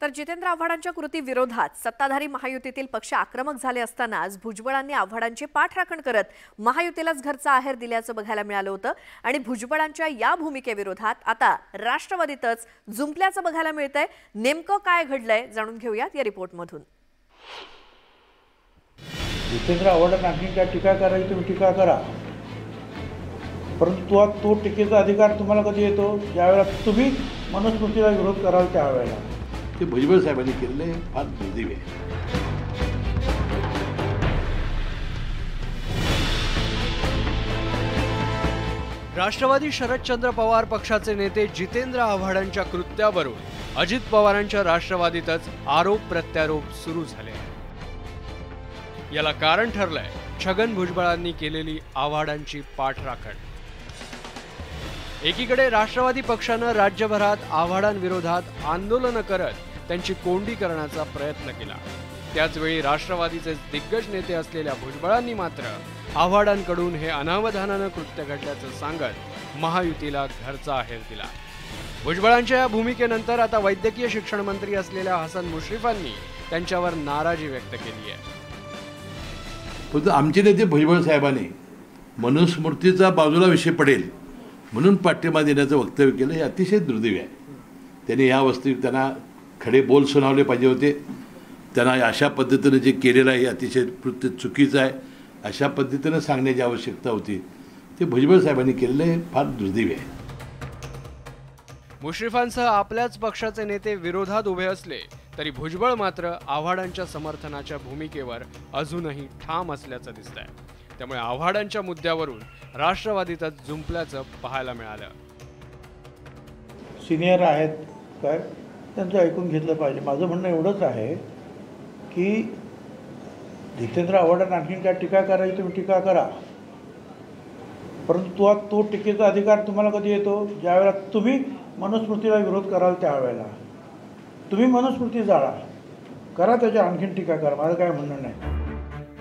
तर जितेंद्र आव्हाडांच्या कृती विरोधात सत्ताधारी महायुतीतील पक्ष आक्रमक झाले असतानाच भुजबळांनी आव्हाडांची पाठराखण करत महायुतीलाच घरचा आहेर दिल्याचं बघायला मिळालं होतं आणि भुजबळांच्या या भूमिकेविरोधात आता राष्ट्रवादीतच जुंपल्याचं बघायला मिळतंय। नेमकं काय घडलंय जाणून घेऊयात या रिपोर्टमधून। जितेंद्र आव्हाडांना आणखी काय टीका करायची तुम्ही टीका करा, परंतु तो टीकेचा अधिकार तुम्हाला कधी येतो ज्यावेळेला तुम्ही मनुस्मृतीला विरोध कराल त्यावेळेला। ते भुजबळ साहेबांनी केलेलं हे फार दुर्दैव आहे। राष्ट्रवादी शरदचंद्र पवार पक्षाचे नेते जितेंद्र आव्हाडांच्या कृत्यावरून अजित पवारांच्या राष्ट्रवादीतच आरोप प्रत्यारोप सुरू झाले आहेत। याला कारण ठरलंय छगन भुजबळांनी केलेली आव्हाडांची पाठराखण। एकीकडे राष्ट्रवादी पक्षानं राज्यभरात आव्हाडांविरोधात आंदोलन करत त्यांची कोंडी करण्याचा प्रयत्न केला। त्याचवेळी राष्ट्रवादीचे दिग्गज नेते असलेल्या भुजबळांनी मात्र आव्हाडांकडून हे अनावधानानं कृत्य घडल्याचं सांगत महायुतीला घरचा आहेर दिला। भुजबळांच्या या भूमिकेनंतर आता वैद्यकीय शिक्षण मंत्री असलेल्या हसन मुश्रीफांनी त्यांच्यावर नाराजी व्यक्त केली आहे। पण आमचे नेते भुजबळ साहेबांनी मनुस्मृतीचा बाजूला विषय पडेल म्हणून पाठिंबा देण्याचं वक्तव्य केलं, हे अतिशय दुर्दैव आहे। त्यांनी या वस्तू त्यांना खडे बोल सुनावले पाहिजे होते। त्यांना अशा पद्धतीने जे केलेलं आहे हे अतिशय चुकीचं आहे, अशा पद्धतीने सांगण्याची आवश्यकता होती। ते भुजबळ साहेबांनी केलेलं हे फार दुर्दैव आहे। मुश्रीफांसह आपल्याच पक्षाचे नेते विरोधात उभे असले तरी भुजबळ मात्र आव्हाडांच्या समर्थनाच्या भूमिकेवर अजूनही ठाम असल्याचं दिसतंय। त्यामुळे आव्हाडांच्या मुद्द्यावरून राष्ट्रवादीतच जुंपल्याचं पाहायला मिळालं। सिनियर आहेत काय त्यांचं ऐकून घेतलं पाहिजे। माझं म्हणणं एवढंच आहे की जितेंद्र आव्हाडांना आणखी काय टीका करायची तुम्ही टीका करा, परंतु तो टीकेचा अधिकार तुम्हाला कधी येतो ज्यावेळेला तुम्ही मनुस्मृतीला विरोध कराल त्यावेळेला। तुम्ही मनुस्मृती जाळा, करा त्याच्या आणखीन टीका करा, माझं काय म्हणणं नाही।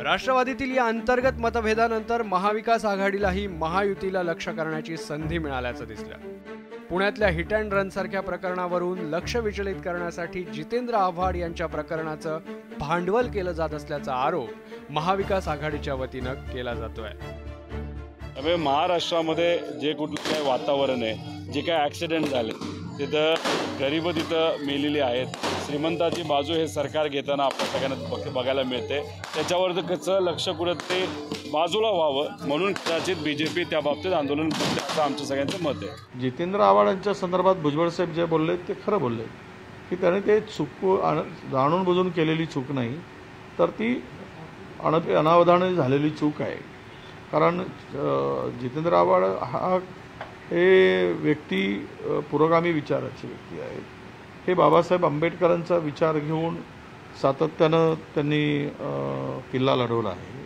राष्ट्रवादीतील या अंतर्गत मतभेदानंतर महाविकास आघाडीलाही महायुतीला लक्ष करण्याची संधी मिळाल्याचं दिसलं। पुण्यातल्या हिट अँड रन सारख्या प्रकरणावरून लक्ष विचलित करण्यासाठी जितेंद्र आव्हाड यांच्या प्रकरणाचं भांडवल केलं जात असल्याचा आरोप महाविकास आघाडीच्या वतीनं केला जातोय। त्यामुळे महाराष्ट्रामध्ये जे कुठलं काही वातावरण आहे, जे काही ॲक्सिडेंट झाले तिथं गरीब तिथं मेलेली आहेत, श्रीमंताची बाजू हे सरकार घेताना आपल्या सगळ्यांना बघायला मिळते। त्याच्यावर कसं लक्ष कुठं ते बाजूला व्हावं म्हणून कदाचित BJP त्या बाबतीत आंदोलन करते असं आमचं सगळ्यांचं मत आहे। जितेंद्र आव्हाडांच्या संदर्भात भुजबळ साहेब जे बोलले ते खरं बोलले की त्याने ते जाणून बुजून केलेली चूक नाही, तर ती अनावधानाने झालेली चूक आहे। कारण जितेंद्र आव्हाड हा हे व्यक्ती पुरोगामी विचाराची व्यक्ती आहे। हे बाबासाहेब आंबेडकरांचा विचार घेऊन सातत्यानं त्यांनी किल्ला लढवला आहे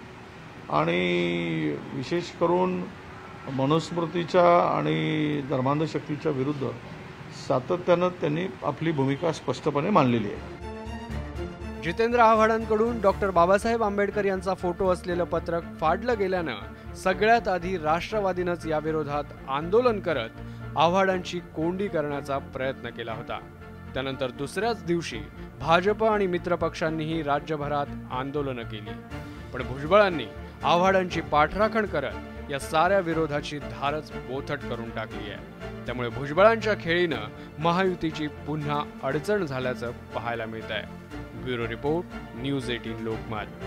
आणि विशेष करून मनुस्मृतीच्या आणि धर्मांधशक्तीच्या विरुद्ध सातत्यानं त्यांनी आपली भूमिका स्पष्टपणे मांडलेली आहे। जितेंद्र आव्हाडांकडून डॉक्टर बाबासाहेब आंबेडकर यांचा फोटो असलेलं पत्रक फाडलं गेल्यानं सगळ्यात आधी राष्ट्रवादीनंच याविरोधात आंदोलन करत आव्हाडांची कोंडी करण्याचा प्रयत्न केला होता। त्यानंतर दुसऱ्याच दिवशी भाजप आणि मित्रपक्षांनीही राज्यभरात आंदोलनं केली, पण भुजबळांनी आव्हाडांची पाठराखण करत या साऱ्या विरोधाची धारच बोथट करून टाकली आहे। त्यामुळे भुजबळांच्या खेळीनं महायुतीची पुन्हा अडचण झाल्याचं पाहायला मिळतंय। Bureau report, news 18 Lokmat.